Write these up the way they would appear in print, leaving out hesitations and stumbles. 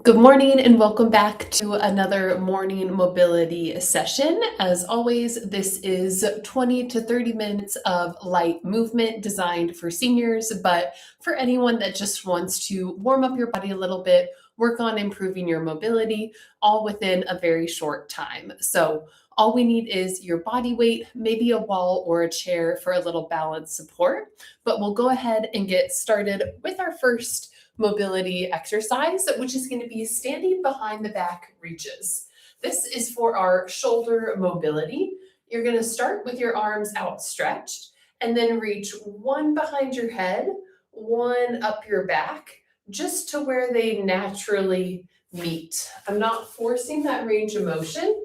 Good morning and welcome back to another morning mobility session. As always, this is 20 to 30 minutes of light movement designed for seniors, but for anyone that just wants to warm up your body a little bit, work on improving your mobility, all within a very short time. So all we need is your body weight, maybe a wall or a chair for a little balance support. But we'll go ahead and get started with our first mobility exercise, which is going to be standing behind the back reaches. This is for our shoulder mobility. You're going to start with your arms outstretched and then reach one behind your head, one up your back, just to where they naturally meet. I'm not forcing that range of motion,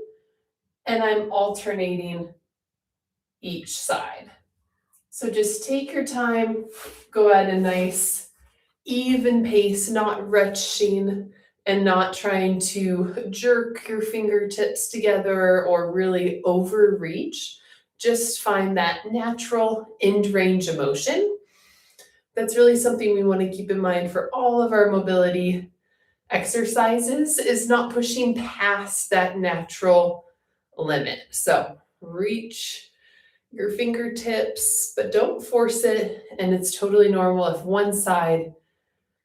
and I'm alternating each side. So just take your time, go at a nice even pace, not rushing and not trying to jerk your fingertips together or really overreach. Just find that natural end range of motion. That's really something we want to keep in mind for all of our mobility exercises, is not pushing past that natural limit. So reach your fingertips, but don't force it. And it's totally normal if one side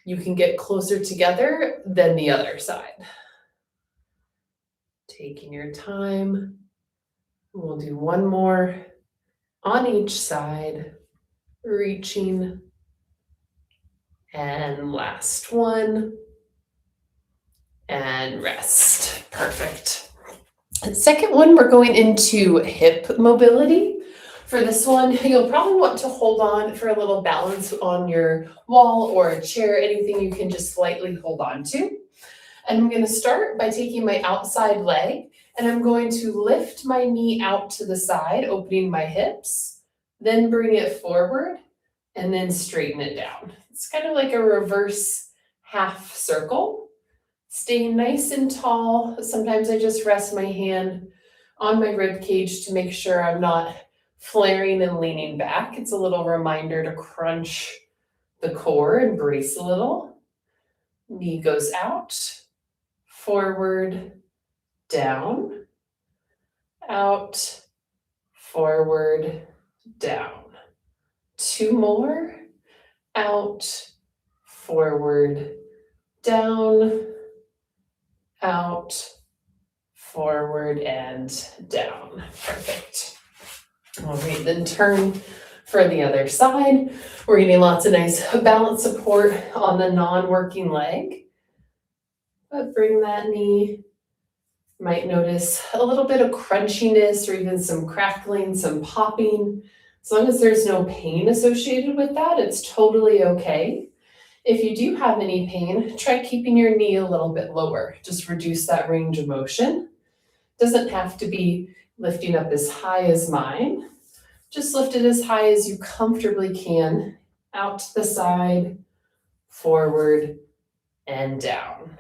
you can get closer together than the other side. Taking your time. We'll do one more on each side, reaching. And last one. And rest. Perfect. The second one, we're going into hip mobility. For this one, you'll probably want to hold on for a little balance on your wall or a chair, anything you can just slightly hold on to. And I'm going to start by taking my outside leg and I'm going to lift my knee out to the side, opening my hips, then bring it forward and then straighten it down. It's kind of like a reverse half circle. Staying nice and tall. Sometimes I just rest my hand on my rib cage to make sure I'm not flaring and leaning back. It's a little reminder to crunch the core and brace a little. Knee goes out, forward, down, out, forward, down. Two more, out, forward, down, out, forward, and down. Perfect. All right, then turn for the other side. We're getting lots of nice balance support on the non-working leg. But bring that knee. You might notice a little bit of crunchiness or even some crackling, some popping. As long as there's no pain associated with that, it's totally okay. If you do have any pain, try keeping your knee a little bit lower. Just reduce that range of motion. Doesn't have to be lifting up as high as mine. Just lift it as high as you comfortably can, out to the side, forward, and down.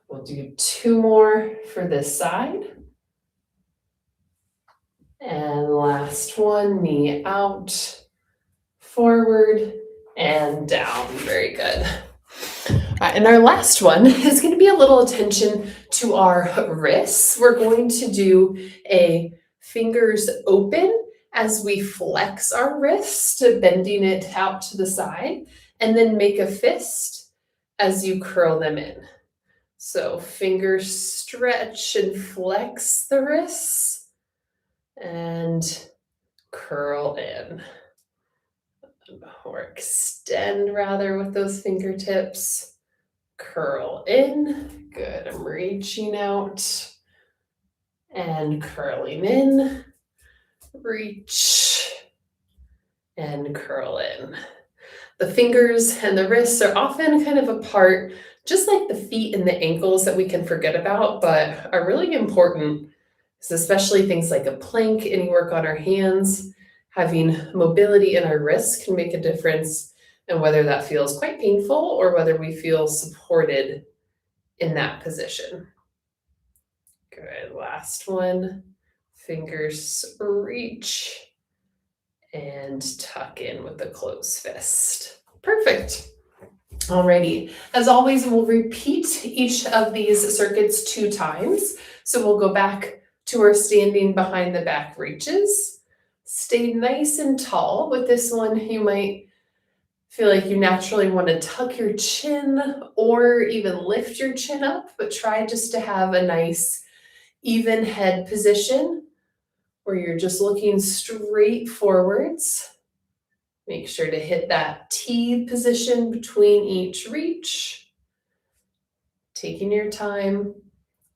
We'll do two more for this side. And last one, knee out, forward, and down. Very good. And our last one is going to be a little attention to our wrists. We're going to do a fingers open as we flex our wrist, bending it out to the side, and then make a fist as you curl them in. So fingers stretch and flex the wrists and curl in. Or extend rather with those fingertips. Curl in. Good. I'm reaching out and curling in. Reach and curl in. The fingers and the wrists are often kind of apart, just like the feet and the ankles that we can forget about, but are really important, especially things like a plank, any work on our hands. Having mobility in our wrists can make a difference in whether that feels quite painful or whether we feel supported in that position. Good. Last one. Fingers reach and tuck in with the closed fist. Perfect. Alrighty, as always, we'll repeat each of these circuits 2 times. So we'll go back to our standing behind the back reaches. Stay nice and tall. With this one, you might feel like you naturally want to tuck your chin or even lift your chin up, but try just to have a nice even head position where you're just looking straight forwards. Make sure to hit that T position between each reach. Taking your time.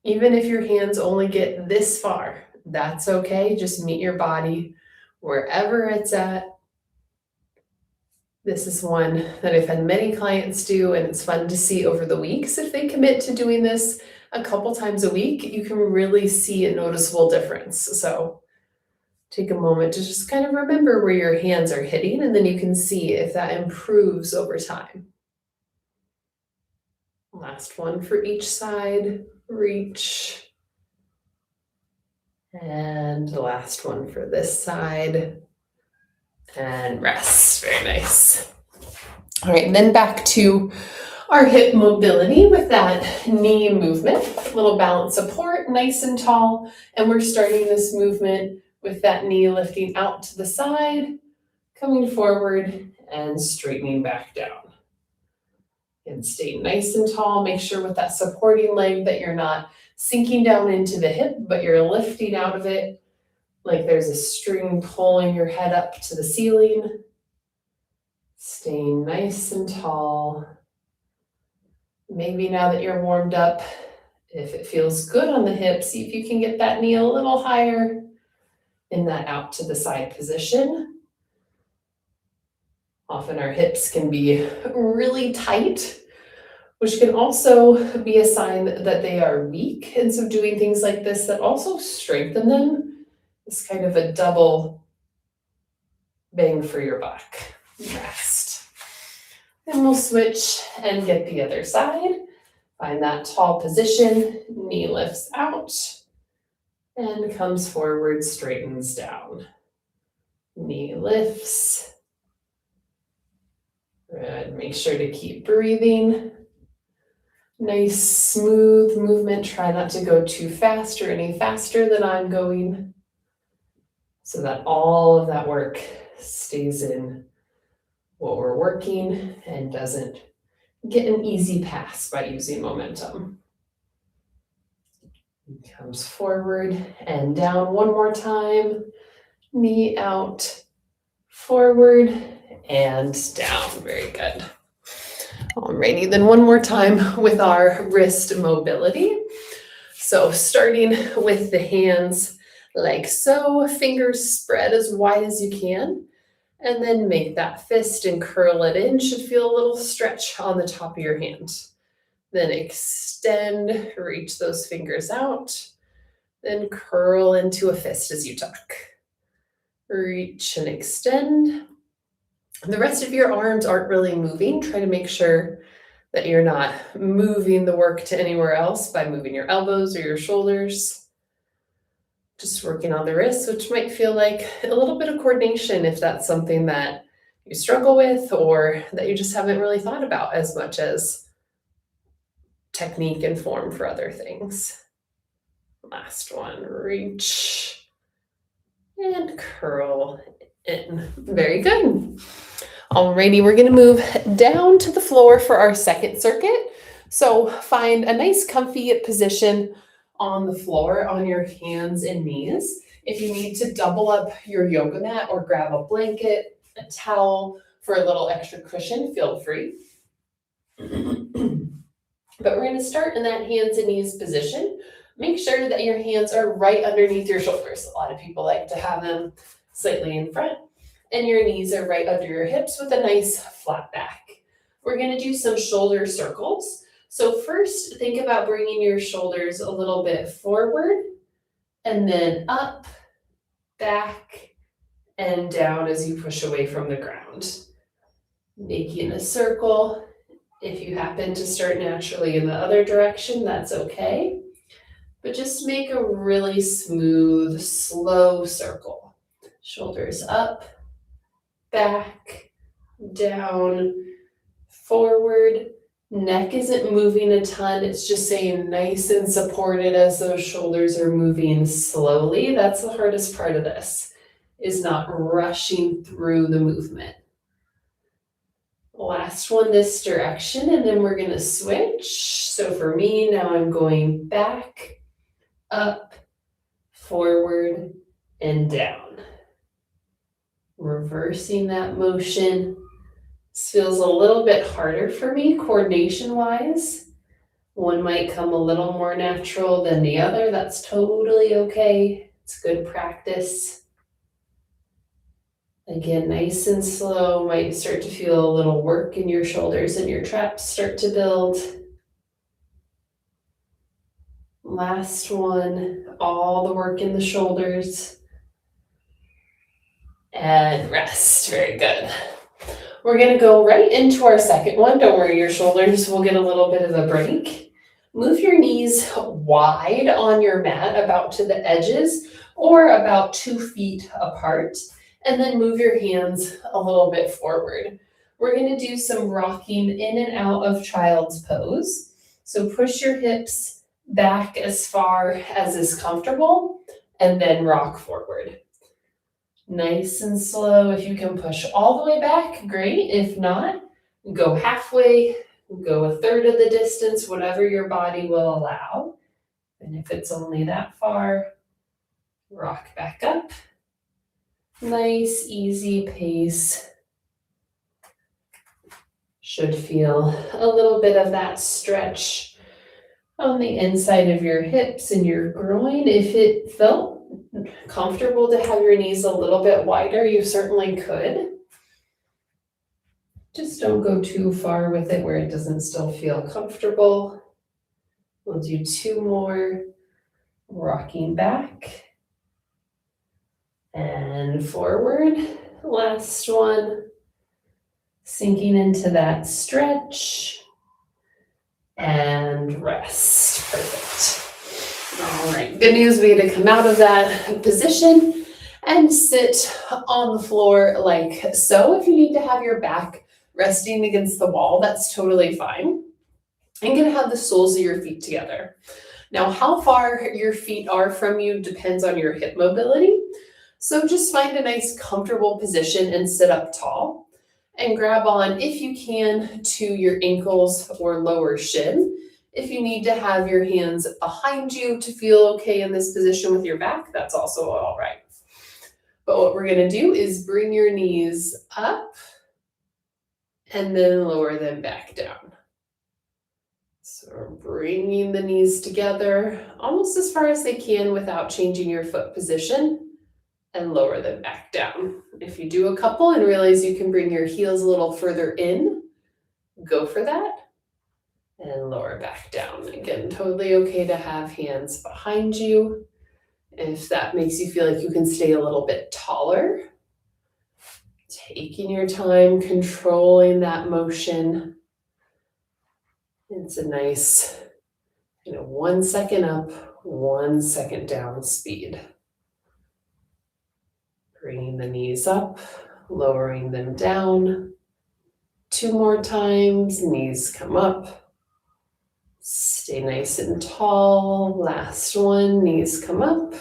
Even if your hands only get this far, that's okay. Just meet your body wherever it's at. This is one that I've had many clients do, and it's fun to see over the weeks. If they commit to doing this a couple times a week, you can really see a noticeable difference. So take a moment to just kind of remember where your hands are hitting, and then you can see if that improves over time. Last one for each side, reach. And the last one for this side, and rest. Very nice. All right, and then back to our hip mobility with that knee movement, little balance support, nice and tall. And we're starting this movement with that knee lifting out to the side, coming forward and straightening back down. And stay nice and tall. Make sure with that supporting leg that you're not sinking down into the hip, but you're lifting out of it like there's a string pulling your head up to the ceiling. Staying nice and tall. Maybe now that you're warmed up, if it feels good on the hips, see if you can get that knee a little higher in that out to the side position. Often our hips can be really tight, which can also be a sign that they are weak. And so doing things like this that also strengthen them is kind of a double bang for your buck. Rest. Then we'll switch and get the other side. Find that tall position, knee lifts out and comes forward, straightens down. Knee lifts. Good. Make sure to keep breathing. Nice smooth movement. Try not to go too fast or any faster than I'm going, so that all of that work stays in what we're working and doesn't get an easy pass by using momentum. Comes forward and down one more time. Knee out, forward and down. Very good. Alrighty, then one more time with our wrist mobility. So starting with the hands like so, fingers spread as wide as you can, and then make that fist and curl it in. Should feel a little stretch on the top of your hand. Then extend, reach those fingers out, then curl into a fist as you tuck. Reach and extend. The rest of your arms aren't really moving. Try to make sure that you're not moving the work to anywhere else by moving your elbows or your shoulders. Just working on the wrists, which might feel like a little bit of coordination if that's something that you struggle with or that you just haven't really thought about as much as technique and form for other things. Last one, reach and curl in. Very good. Alrighty, we're going to move down to the floor for our second circuit. So find a nice comfy position on the floor on your hands and knees. If you need to double up your yoga mat or grab a blanket, a towel for a little extra cushion, feel free. But we're going to start in that hands and knees position. Make sure that your hands are right underneath your shoulders. A lot of people like to have them slightly in front, and your knees are right under your hips with a nice flat back. We're going to do some shoulder circles. So first, think about bringing your shoulders a little bit forward and then up, back, and down as you push away from the ground. Making a circle. If you happen to start naturally in the other direction, that's okay. But just make a really smooth, slow circle. Shoulders up, back, down, forward. Neck isn't moving a ton, it's just staying nice and supported as those shoulders are moving slowly. That's the hardest part of this, is not rushing through the movement. Last one this direction, and then we're gonna switch. So for me, now I'm going back, up, forward, and down. Reversing that motion. This feels a little bit harder for me coordination-wise. One might come a little more natural than the other. That's totally okay. It's good practice. Again, nice and slow. Might start to feel a little work in your shoulders and your traps start to build. Last one, all the work in the shoulders. And rest, very good. We're gonna go right into our second one. Don't worry, your shoulders will get a little bit of a break. Move your knees wide on your mat, about to the edges, or about 2 feet apart, and then move your hands a little bit forward. We're gonna do some rocking in and out of child's pose. So push your hips back as far as is comfortable, and then rock forward. Nice and slow. If you can push all the way back, great. If not, go halfway, go a third of the distance, whatever your body will allow. And if it's only that far, rock back up. Nice, easy pace. Should feel a little bit of that stretch on the inside of your hips and your groin. If it felt comfortable to have your knees a little bit wider, you certainly could. Just don't go too far with it where it doesn't still feel comfortable. We'll do 2 more. Rocking back and forward. Last one. Sinking into that stretch and rest. Perfect. All right, good news, we get to come out of that position and sit on the floor like so. If you need to have your back resting against the wall, that's totally fine. I'm gonna have the soles of your feet together. Now, how far your feet are from you depends on your hip mobility. So just find a nice comfortable position and sit up tall and grab on, if you can, to your ankles or lower shin. If you need to have your hands behind you to feel okay in this position with your back, that's also all right. But what we're gonna do is bring your knees up and then lower them back down. So we're bringing the knees together almost as far as they can without changing your foot position, and lower them back down. If you do a couple and realize you can bring your heels a little further in, go for that. And lower back down. Again, totally okay to have hands behind you. If that makes you feel like you can stay a little bit taller, taking your time, controlling that motion. It's a nice, 1 second up, 1 second down speed. Bringing the knees up, lowering them down. 2 more times, knees come up. Stay nice and tall. Last one, knees come up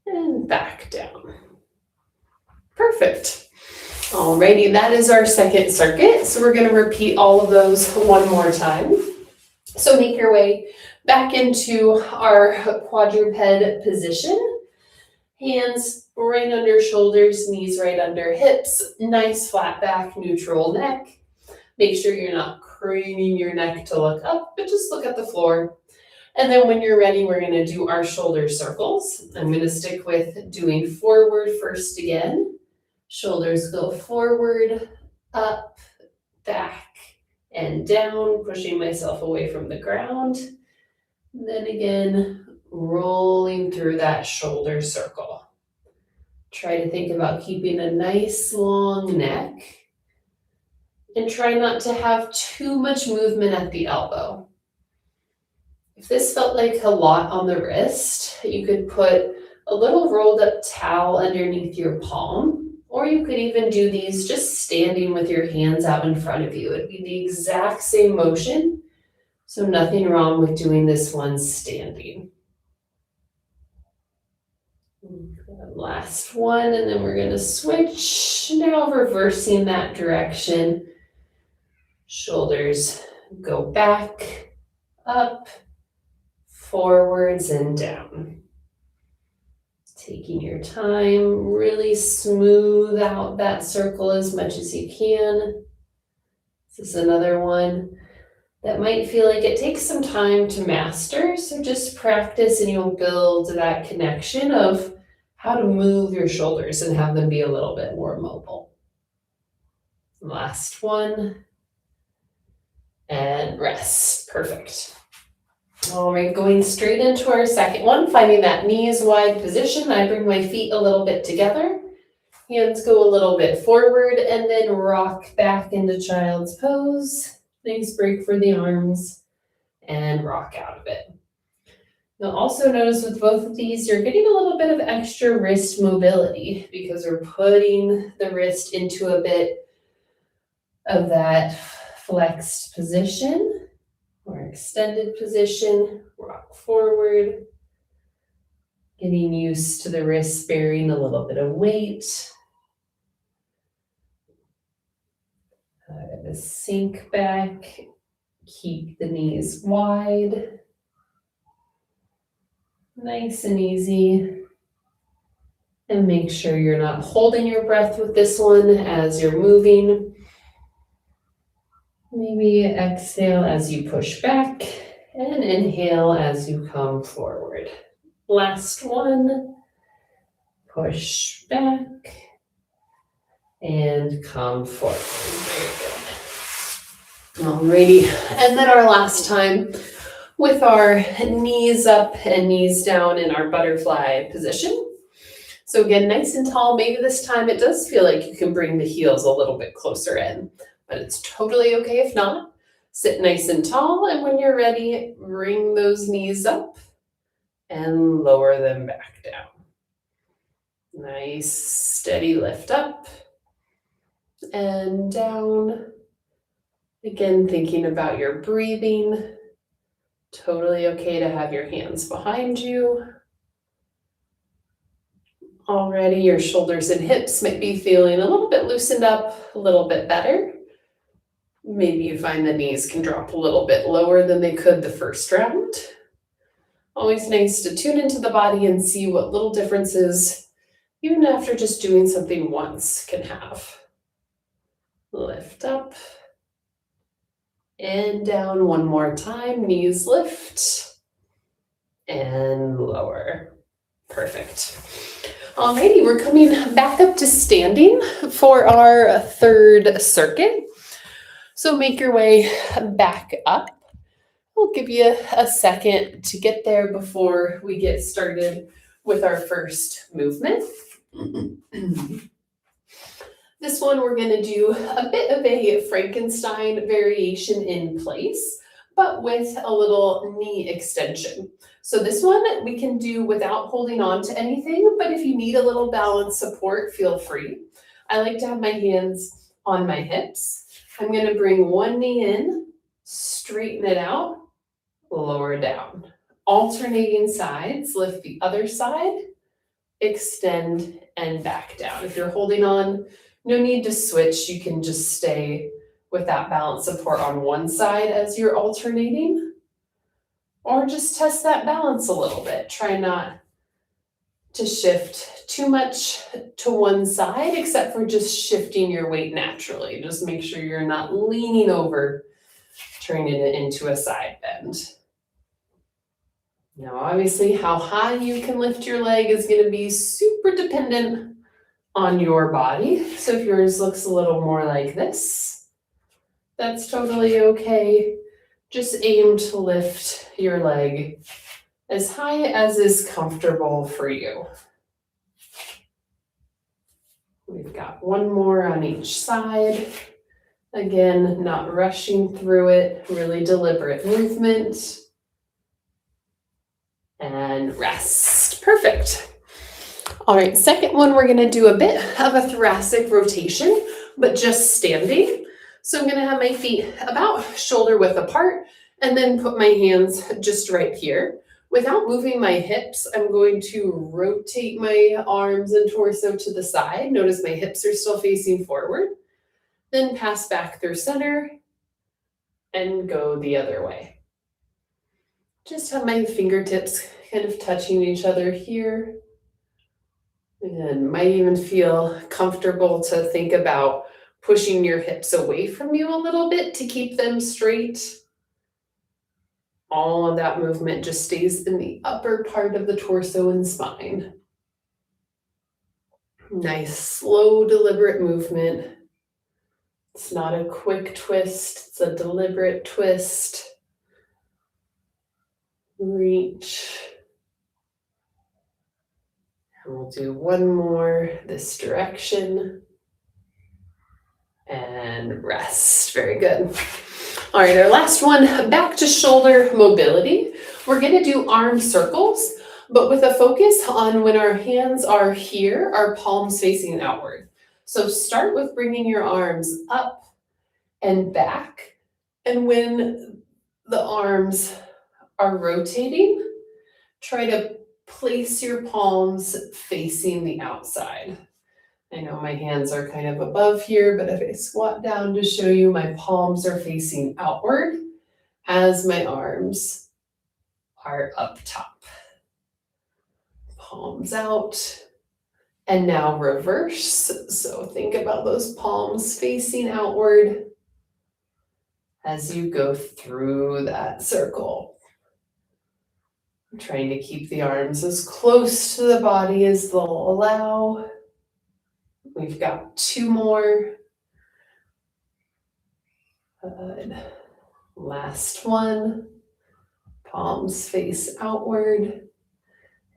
and back down. Perfect. Alrighty, that is our second circuit. So we're gonna repeat all of those 1 more time. So make your way back into our quadruped position. Hands right under shoulders, knees right under hips, nice flat back, neutral neck. Make sure you're not craning your neck to look up, but just look at the floor. And then when you're ready, we're gonna do our shoulder circles. I'm gonna stick with doing forward first again. Shoulders go forward, up, back, and down, pushing myself away from the ground. And then again, rolling through that shoulder circle. Try to think about keeping a nice long neck. And try not to have too much movement at the elbow. If this felt like a lot on the wrist, you could put a little rolled up towel underneath your palm, Or you could even do these just standing with your hands out in front of you. It'd be the exact same motion, so nothing wrong with doing this one standing. Last one, and then we're gonna switch. Now reversing that direction. Shoulders go back, up, forwards, and down. Taking your time, really smooth out that circle as much as you can. This is another one that might feel like it takes some time to master, so just practice and you'll build that connection of how to move your shoulders and have them be a little bit more mobile. Last one, and rest. Perfect. All right, going straight into our second one, finding that knees wide position. I bring my feet a little bit together. Hands go a little bit forward and then rock back into child's pose. Nice break for the arms and rock out of it. You'll also notice with both of these, you're getting a little bit of extra wrist mobility because we're putting the wrist into a bit of that flexed position or extended position, rock forward, getting used to the wrist bearing a little bit of weight. Sink back, keep the knees wide. Nice and easy. And make sure you're not holding your breath with this one as you're moving. Maybe exhale as you push back and inhale as you come forward. Last one. Push back and come forward. Very good. Alrighty, and then our last time with our knees up and knees down in our butterfly position. So again, nice and tall. Maybe this time it does feel like you can bring the heels a little bit closer in, but it's totally okay if not. Sit nice and tall, and when you're ready, bring those knees up and lower them back down. Nice, steady lift up and down. Again, thinking about your breathing. Totally okay to have your hands behind you. Already your shoulders and hips might be feeling a little bit loosened up, a little bit better. Maybe you find the knees can drop a little bit lower than they could the first round. Always nice to tune into the body and see what little differences, even after just doing something once, can have. Lift up and down one more time. Knees lift and lower. Perfect. Alrighty, we're coming back up to standing for our third circuit. So make your way back up. We'll give you a second to get there before we get started with our first movement. This one, we're going to do a bit of a Frankenstein variation in place, but with a little knee extension. So this one we can do without holding on to anything, but if you need a little balance support, feel free. I like to have my hands on my hips. I'm going to bring one knee in, straighten it out, lower down. Alternating sides, lift the other side, extend and back down. If you're holding on, no need to switch. You can just stay with that balance support on one side as you're alternating, or just test that balance a little bit. Try not to shift too much to one side, except for just shifting your weight naturally. Just make sure you're not leaning over, turning it into a side bend. Now, obviously, how high you can lift your leg is going to be super dependent on your body. So if yours looks a little more like this, that's totally okay. Just aim to lift your leg as high as is comfortable for you. We've got one more on each side. Again, not rushing through it, really deliberate movement. And rest. Perfect. All right, second one, we're gonna do a bit of a thoracic rotation, but just standing. So I'm gonna have my feet about shoulder width apart and then put my hands just right here. Without moving my hips, I'm going to rotate my arms and torso to the side. Notice my hips are still facing forward. Then pass back through center and go the other way. Just have my fingertips kind of touching each other here. And might even feel comfortable to think about pushing your hips away from you a little bit to keep them straight. All of that movement just stays in the upper part of the torso and spine. Nice, slow, deliberate movement. It's not a quick twist, it's a deliberate twist. Reach. And we'll do one more this direction. And rest. Very good. All right, our last one, back to shoulder mobility. We're gonna do arm circles, but with a focus on when our hands are here, our palms facing outward. So start with bringing your arms up and back. And when the arms are rotating, try to place your palms facing the outside. I know my hands are kind of above here, but if I squat down to show you, my palms are facing outward as my arms are up top. Palms out. And now reverse. So think about those palms facing outward as you go through that circle. I'm trying to keep the arms as close to the body as they'll allow. We've got two more. Good. Last one. Palms face outward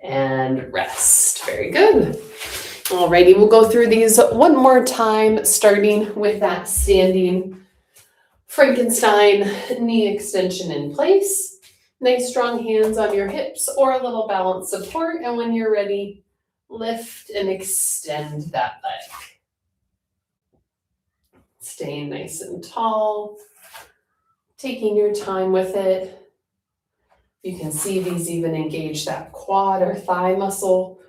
and rest. Very good. Alrighty, we'll go through these one more time, starting with that standing Frankenstein knee extension in place. Nice strong hands on your hips or a little balance support. And when you're ready, lift and extend that leg. Staying nice and tall, taking your time with it. You can see these even engage that quad or thigh muscle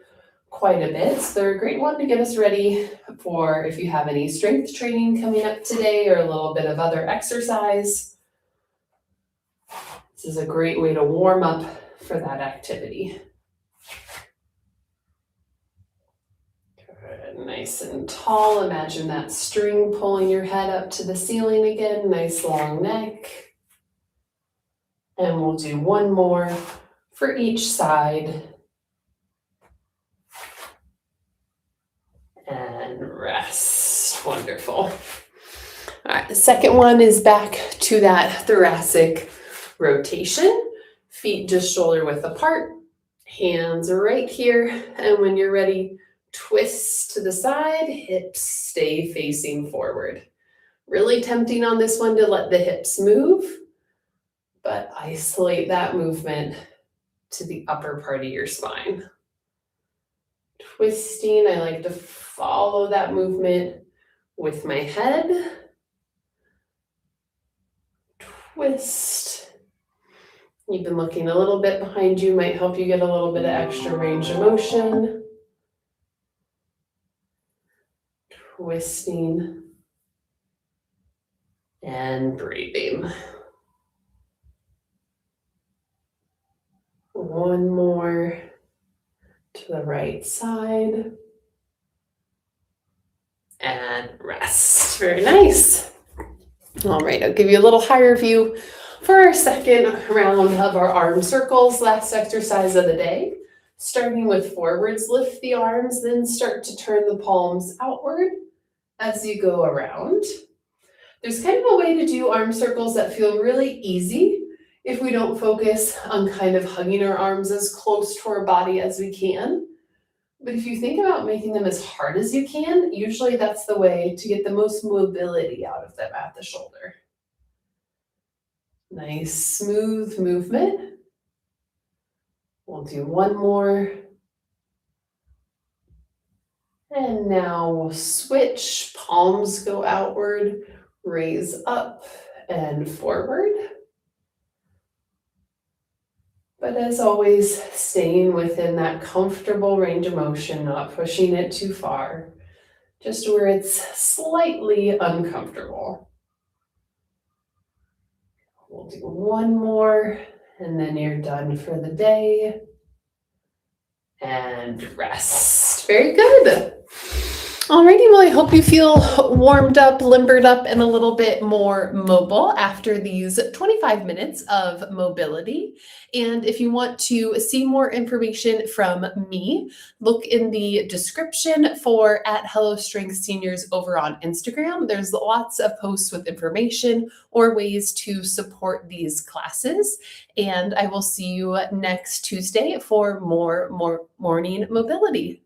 quite a bit. So they're a great one to get us ready for if you have any strength training coming up today or a little bit of other exercise. This is a great way to warm up for that activity. Good. Nice and tall. Imagine that string pulling your head up to the ceiling again. Nice long neck. And we'll do one more for each side. And rest. Wonderful. All right, the second one is back to that thoracic rotation. Feet just shoulder width apart. Hands are right here. And when you're ready, twist to the side. Hips stay facing forward. Really tempting on this one to let the hips move, but isolate that movement to the upper part of your spine. Twisting, I like to follow that movement with my head. Twist. Even looking a little bit behind you might help you get a little bit of extra range of motion. Twisting and breathing. One more to the right side. And rest. Very nice. All right, I'll give you a little higher view for our second round of our arm circles, last exercise of the day. Starting with forwards, lift the arms, then start to turn the palms outward as you go around. There's kind of a way to do arm circles that feel really easy if we don't focus on kind of hugging our arms as close to our body as we can. But if you think about making them as hard as you can, usually that's the way to get the most mobility out of them at the shoulder. Nice smooth movement. We'll do one more. And now we'll switch, palms go outward, raise up and forward. But as always, staying within that comfortable range of motion, not pushing it too far, just where it's slightly uncomfortable. We'll do one more, and then you're done for the day. And rest. Very good. Alrighty, well, I hope you feel warmed up, limbered up, and a little bit more mobile after these 25 minutes of mobility. And if you want to see more information from me, look in the description for at Hello Strength Seniors over on Instagram. There's lots of posts with information or ways to support these classes. And I will see you next Tuesday for more morning mobility.